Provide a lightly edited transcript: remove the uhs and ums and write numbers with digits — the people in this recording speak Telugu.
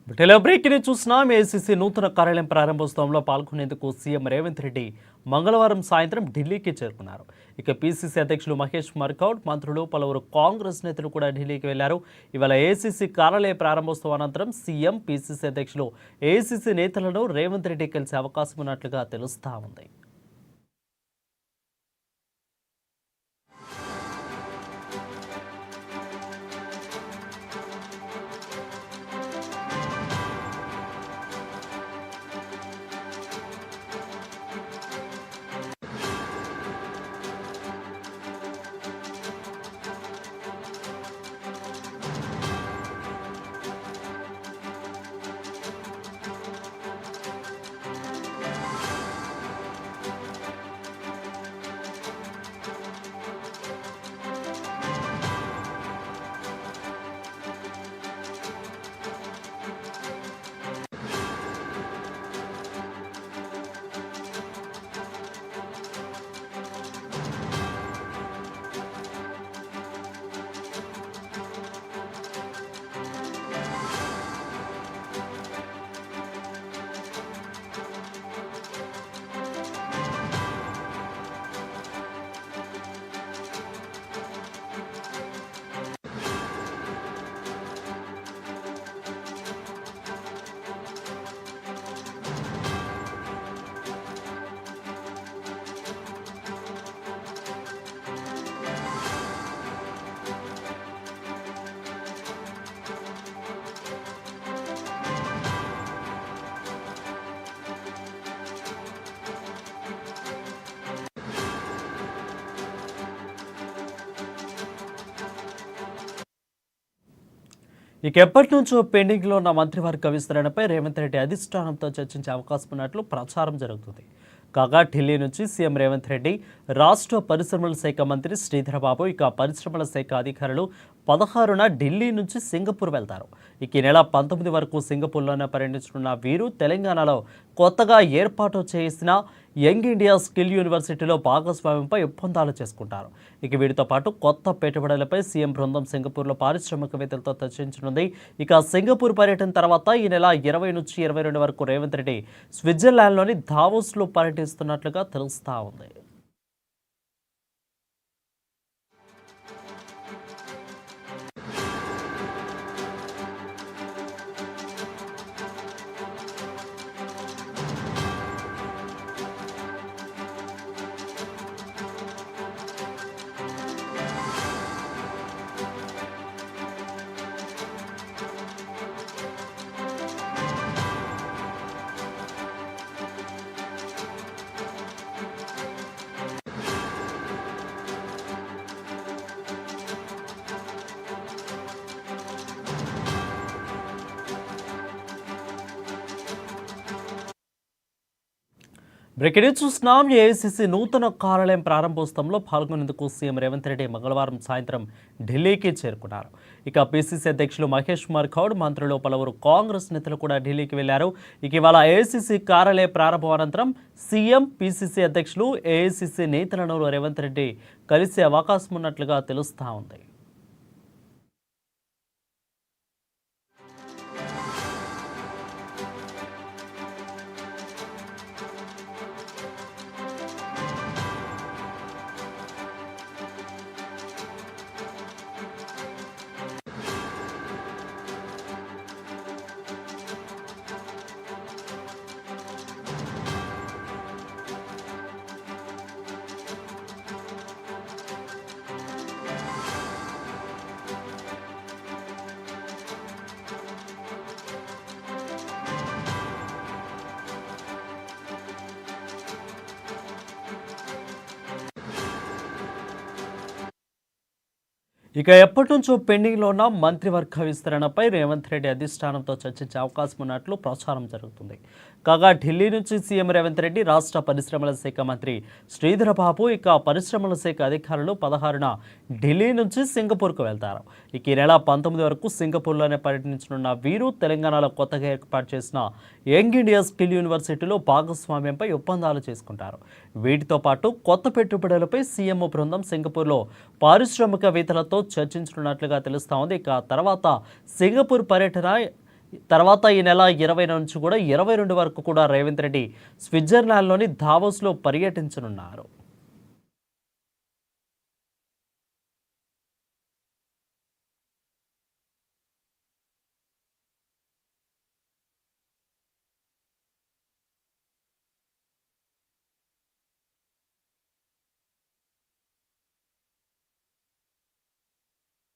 బ్రేకింగ్ చూస్తున్నాం. ఏసీసీ నూతన కార్యాలయం ప్రారంభోత్సవంలో పాల్గొనేందుకు సీఎం రేవంత్ రెడ్డి మంగళవారం సాయంత్రం ఢిల్లీకి చేరుకున్నారు. ఇక పీసీసీ అధ్యక్షులు మహేష్ కుమార్ గౌడ్, మంత్రులు, పలువురు కాంగ్రెస్ నేతలు కూడా ఢిల్లీకి వెళ్లారు. ఇవాళ ఏసీసీ కార్యాలయ ప్రారంభోత్సవం అనంతరం సీఎం, పీసీసీ అధ్యక్షులు, ఏసీసీ నేతలను రేవంత్ రెడ్డి కలిసే అవకాశం ఉన్నట్లుగా తెలుస్తా ఉంది. ఇక ఎప్పటి నుంచో పెండింగ్లో ఉన్న మంత్రివర్గ విస్తరణపై రేవంత్ రెడ్డి అధిష్టానంతో చర్చించే అవకాశం ఉన్నట్లు ప్రచారం జరుగుతుంది. కాగా ఢిల్లీ నుంచి సీఎం రేవంత్ రెడ్డి, రాష్ట్ర పరిశ్రమల శాఖ మంత్రి శ్రీధరబాబు, ఇక పరిశ్రమల శాఖ అధికారులు 16న ఢిల్లీ నుంచి సింగపూర్ వెళ్తారు. ఇక ఈ నెల 19 వరకు సింగపూర్లోనే పర్యటించనున్న వీరు తెలంగాణలో కొత్తగా ఏర్పాటు చేసిన యంగ్ ఇండియా స్కిల్ యూనివర్సిటీలో భాగస్వామ్యంపై ఒప్పందాలు చేసుకుంటారు. ఇక వీటితో పాటు కొత్త పెట్టుబడులపై సీఎం బృందం సింగపూర్లో పారిశ్రామికవేత్తలతో చర్చించనుంది. ఇక సింగపూర్ పర్యటన తర్వాత ఈ నెల 20 నుంచి 22 వరకు రేవంత్ రెడ్డి స్విట్జర్లాండ్లోని దావోస్లో పర్యటిస్తున్నట్లుగా తెలుస్తా ఉంది. బ్రేకింగ్ చూస్తున్నాం. ఏఐసీసీ నూతన కార్యాలయం ప్రారంభోత్సవంలో పాల్గొనేందుకు సీఎం రేవంత్ రెడ్డి మంగళవారం సాయంత్రం ఢిల్లీకి చేరుకున్నారు. ఇక పీసీసీ అధ్యక్షులు మహేష్ కుమార్ గౌడ్, మంత్రులు, పలువురు కాంగ్రెస్ నేతలు కూడా ఢిల్లీకి వెళ్లారు. ఇక ఇవాళ ఏఐసీసీ కార్యాలయ ప్రారంభం అనంతరం సీఎం, పీసీసీ అధ్యక్షులు, ఏఐసీసీ నేతలను రేవంత్ రెడ్డి కలిసే అవకాశం ఉన్నట్లుగా తెలుస్తా ఉంది. ఇక ఎప్పటి నుంచో పెండింగ్లో ఉన్న మంత్రివర్గ విస్తరణపై రేవంత్ రెడ్డి అధిష్టానంతో చర్చించే అవకాశం ఉన్నట్లు ప్రచారం జరుగుతుంది. కాగా ఢిల్లీ నుంచి సీఎం రేవంత్ రెడ్డి, రాష్ట్ర పరిశ్రమల శాఖ మంత్రి శ్రీధరబాబు, ఇక పరిశ్రమల శాఖ అధికారులు 16న ఢిల్లీ నుంచి సింగపూర్కు వెళ్తారు. ఇక ఈ నెల 19 వరకు సింగపూర్లోనే పర్యటించనున్న వీరు తెలంగాణలో కొత్తగా ఏర్పాటు చేసిన యంగ్ ఇండియా స్కిల్ యూనివర్సిటీలో భాగస్వామ్యంపై ఒప్పందాలు చేసుకుంటారు. వీటితో పాటు కొత్త పెట్టుబడులపై సీఎం బృందం సింగపూర్లో పారిశ్రామికవేత్తలతో చర్చించనున్నట్లుగా తెలుస్తా ఉంది. ఇక తర్వాత సింగపూర్ పర్యటన తర్వాత ఈ నెల 20 నుంచి కూడా 22 వరకు కూడా రేవంత్ రెడ్డి స్విట్జర్లాండ్లోని దావోస్లో పర్యటించనున్నారు.